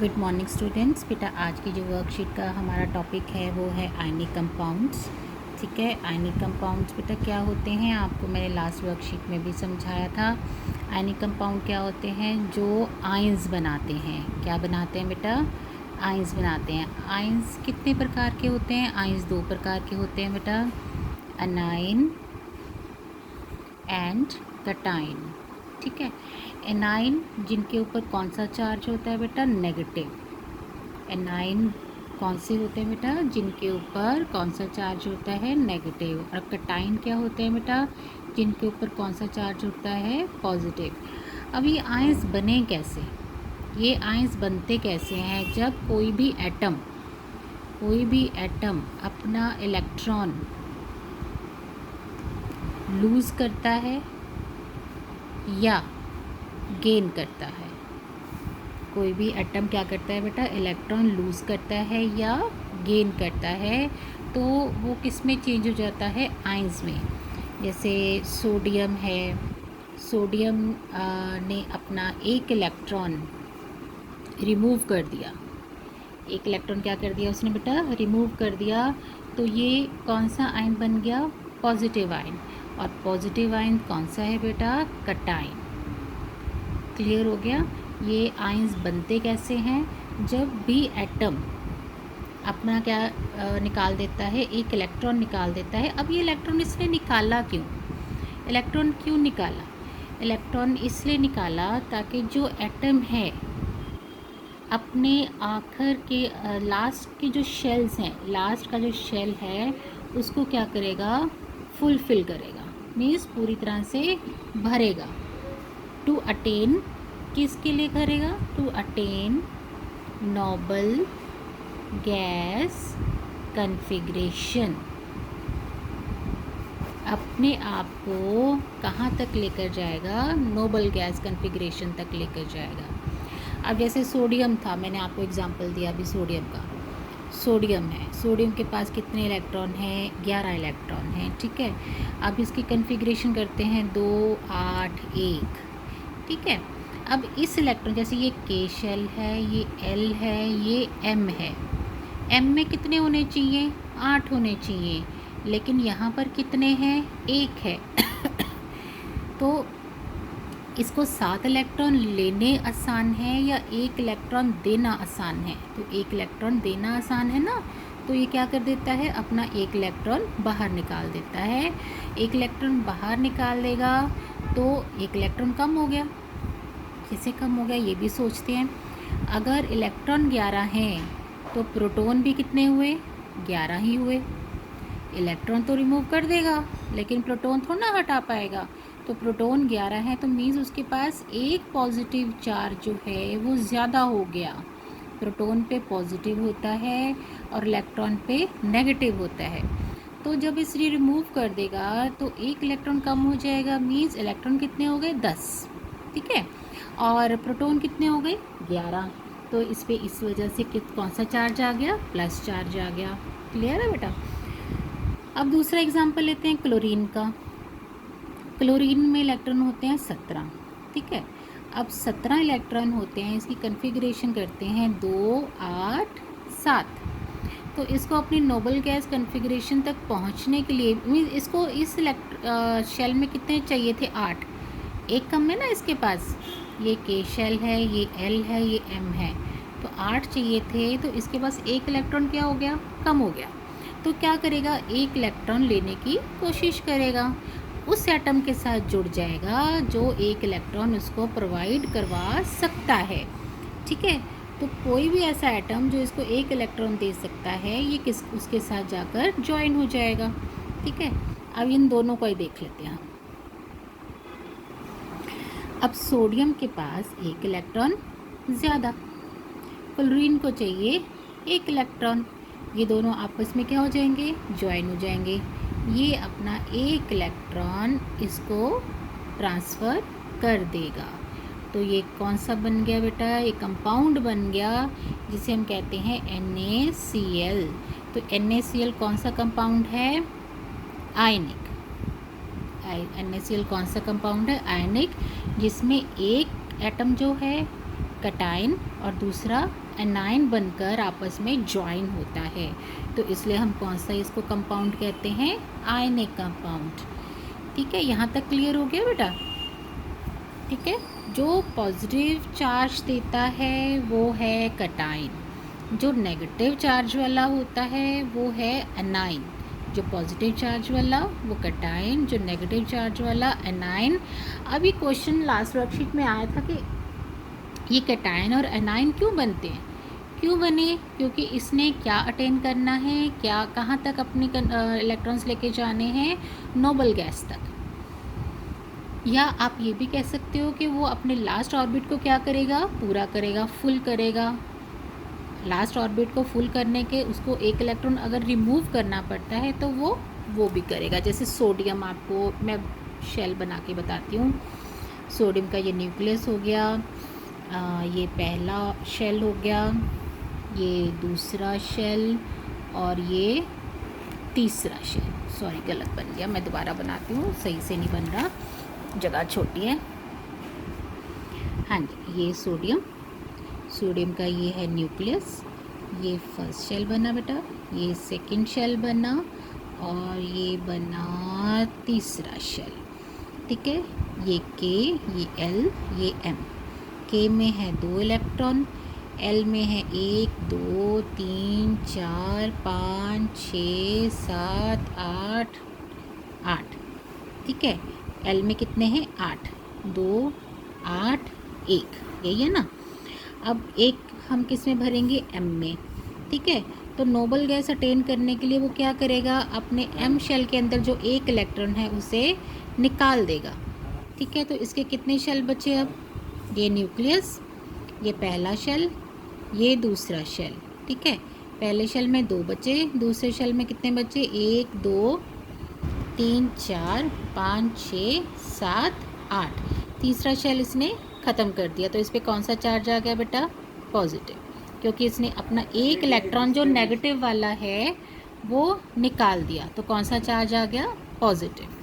Good morning students. बेटा आज की जो वर्कशीट का हमारा टॉपिक है वो है आयनिक कंपाउंड्स। ठीक है, आयनिक कंपाउंड्स बेटा क्या होते हैं आपको मैंने लास्ट वर्कशीट में भी समझाया था। आयनिक कंपाउंड क्या होते हैं? जो आयंस बनाते हैं। क्या बनाते हैं बेटा? आयंस बनाते हैं। आयंस कितने प्रकार के होते हैं? आयंस दो प्रकार के होते हैं बेटा, अनाइन एंड कटाइन। ठीक है, एनाइन जिनके ऊपर कौन सा चार्ज होता है बेटा? नेगेटिव। एनाइन कौन से होते हैं बेटा? जिनके ऊपर कौन सा चार्ज होता है? नेगेटिव। और कटाइन क्या होते हैं बेटा? जिनके ऊपर कौन सा चार्ज होता है? पॉजिटिव। अब ये आयंस बने कैसे? ये आयंस बनते कैसे हैं? जब कोई भी एटम अपना इलेक्ट्रॉन लूज़ करता है या गेन करता है। कोई भी एटम क्या करता है बेटा? इलेक्ट्रॉन लूज़ करता है या गेन करता है, तो वो किस में चेंज हो जाता है? आयंस में। जैसे सोडियम है, सोडियम ने अपना एक इलेक्ट्रॉन रिमूव कर दिया। एक इलेक्ट्रॉन क्या कर दिया उसने बेटा? रिमूव कर दिया। तो ये कौन सा आयन बन गया? Positive ion. और पॉजिटिव आयन कौन सा है बेटा? कटाइन। क्लियर हो गया? ये आयंस बनते कैसे हैं? जब भी एटम अपना क्या निकाल देता है? एक इलेक्ट्रॉन निकाल देता है। अब ये इलेक्ट्रॉन इसने निकाला क्यों? इलेक्ट्रॉन क्यों निकाला? इलेक्ट्रॉन इसलिए निकाला ताकि जो एटम है अपने आखिर के लास्ट के जो शेल्स हैं, लास्ट का जो शेल है उसको क्या करेगा? फुलफिल करेगा, मीन्स पूरी तरह से भरेगा। टू अटेन, किसके लिए करेगा? To attain noble gas configuration. अपने आप को कहाँ तक लेकर जाएगा? नोबल गैस कन्फिग्रेशन तक लेकर जाएगा। अब जैसे सोडियम था, मैंने आपको एग्जांपल दिया अभी सोडियम का। सोडियम है, सोडियम के पास कितने इलेक्ट्रॉन हैं? 11 इलेक्ट्रॉन हैं। ठीक है, अब इसकी कन्फिग्रेशन करते हैं 2 8 1। ठीक है, अब इस इलेक्ट्रॉन जैसे ये के शेल है, ये एल है, ये एम है। एम में कितने होने चाहिए? 8 होने चाहिए, लेकिन यहाँ पर कितने हैं? 1 है। तो इसको 7 इलेक्ट्रॉन लेने आसान है या 1 इलेक्ट्रॉन देना आसान है? तो 1 इलेक्ट्रॉन देना आसान है ना, तो ये क्या कर देता है? अपना 1 इलेक्ट्रॉन बाहर निकाल देता है। 1 इलेक्ट्रॉन बाहर निकाल देगा तो 1 इलेक्ट्रॉन कम हो गया। कैसे कम हो गया ये भी सोचते हैं। अगर इलेक्ट्रॉन 11 हैं तो प्रोटॉन भी कितने हुए? 11 ही हुए। इलेक्ट्रॉन तो रिमूव कर देगा लेकिन प्रोटॉन थोड़ा ना हटा पाएगा। तो प्रोटॉन 11 है तो मीन्स उसके पास एक पॉजिटिव चार्ज जो है वो ज़्यादा हो गया। प्रोटॉन पे पॉजिटिव होता है और इलेक्ट्रॉन पे नेगेटिव होता है। तो जब इसलिए रिमूव कर देगा तो एक इलेक्ट्रॉन कम हो जाएगा, मीन्स इलेक्ट्रॉन कितने हो गए? 10। ठीक है, और प्रोटॉन कितने हो गए? 11। तो इस पे इस वजह से कौन सा चार्ज आ गया? प्लस चार्ज आ गया। क्लियर है बेटा? अब दूसरा एग्जांपल लेते हैं क्लोरीन का। क्लोरीन में इलेक्ट्रॉन होते हैं 17। ठीक है, अब 17 इलेक्ट्रॉन होते हैं, इसकी कन्फिग्रेशन करते हैं 2 8 7। तो इसको अपनी नोबल गैस कन्फिग्रेशन तक पहुंचने के लिए मीन इसको इस शेल में कितने चाहिए थे? 8। एक कम है ना इसके पास। ये के शेल है, ये एल है, ये एम है, तो 8 चाहिए थे। तो इसके पास एक इलेक्ट्रॉन क्या हो गया? कम हो गया। तो क्या करेगा? एक इलेक्ट्रॉन लेने की कोशिश करेगा, उस एटम के साथ जुड़ जाएगा जो एक इलेक्ट्रॉन उसको प्रोवाइड करवा सकता है। ठीक है, तो कोई भी ऐसा एटम जो इसको एक इलेक्ट्रॉन दे सकता है, ये किस उसके साथ जाकर ज्वाइन हो जाएगा। ठीक है, अब इन दोनों को ही देख लेते हैं। अब सोडियम के पास एक इलेक्ट्रॉन ज़्यादा, क्लोरीन को चाहिए एक इलेक्ट्रॉन। ये दोनों आपस में क्या हो जाएंगे? ज्वाइन हो जाएंगे। ये अपना एक इलेक्ट्रॉन इसको ट्रांसफ़र कर देगा। तो ये कौन सा बन गया बेटा? ये कंपाउंड बन गया जिसे हम कहते हैं NaCl। तो NaCl कौन सा कंपाउंड है? आयनिक। NaCl कौन सा कंपाउंड है? आयनिक, जिसमें एक एटम जो है कटाइन और दूसरा एनाइन बनकर आपस में ज्वाइन होता है। तो इसलिए हम कौन सा इसको कंपाउंड कहते हैं? Ionic compound. ठीक है, यहाँ तक क्लियर हो गया बेटा? ठीक है, जो पॉजिटिव चार्ज देता है वो है कटाइन, जो नेगेटिव चार्ज वाला होता है वो है एनाइन। जो पॉजिटिव चार्ज वाला वो कटाइन, जो नेगेटिव चार्ज वाला एनाइन। अभी क्वेश्चन लास्ट वर्कशीट में आया था कि ये कटाइन और एनाइन क्यों बनते हैं? क्यों बने? क्योंकि इसने क्या अटेन करना है, क्या कहाँ तक अपने इलेक्ट्रॉन्स लेके जाने हैं? नोबल गैस तक। या आप ये भी कह सकते हो कि वो अपने लास्ट ऑर्बिट को क्या करेगा? पूरा करेगा, फुल करेगा। लास्ट ऑर्बिट को फुल करने के उसको एक इलेक्ट्रॉन अगर रिमूव करना पड़ता है तो वो भी करेगा। जैसे सोडियम, आपको मैं शेल बना के बताती हूँ। सोडियम का ये न्यूक्लियस हो गया, ये पहला शेल हो गया, ये दूसरा शेल और ये तीसरा शेल। सॉरी, गलत बन गया, मैं दोबारा बनाती हूँ, सही से नहीं बन रहा, जगह छोटी है। हाँ जी, ये सोडियम का ये है न्यूक्लियस, ये फर्स्ट शेल बना बेटा, ये सेकंड शेल बना और ये बना तीसरा शेल। ठीक है, ये के, ये एल, ये एम। के में है 2 इलेक्ट्रॉन, एल में है 1 2 3 4 5 6 7 8। ठीक है, एल में कितने हैं? 8, 2 8 1, यही है ना। अब एक हम किस में भरेंगे? एम में। ठीक है, तो नोबल गैस अटेन करने के लिए वो क्या करेगा? अपने एम शेल के अंदर जो एक इलेक्ट्रॉन है उसे निकाल देगा। ठीक है, तो इसके कितने शेल बचे? अब ये न्यूक्लियस, ये पहला शेल, ये दूसरा शेल। ठीक है, पहले शेल में 2 बचे, दूसरे शेल में कितने बचे? 1 2 3 4 5 6 7 8। तीसरा शेल इसने ख़त्म कर दिया, तो इस पर कौन सा चार्ज आ गया बेटा? पॉजिटिव, क्योंकि इसने अपना एक इलेक्ट्रॉन जो नेगेटिव वाला है वो निकाल दिया, तो कौन सा चार्ज आ गया? पॉजिटिव।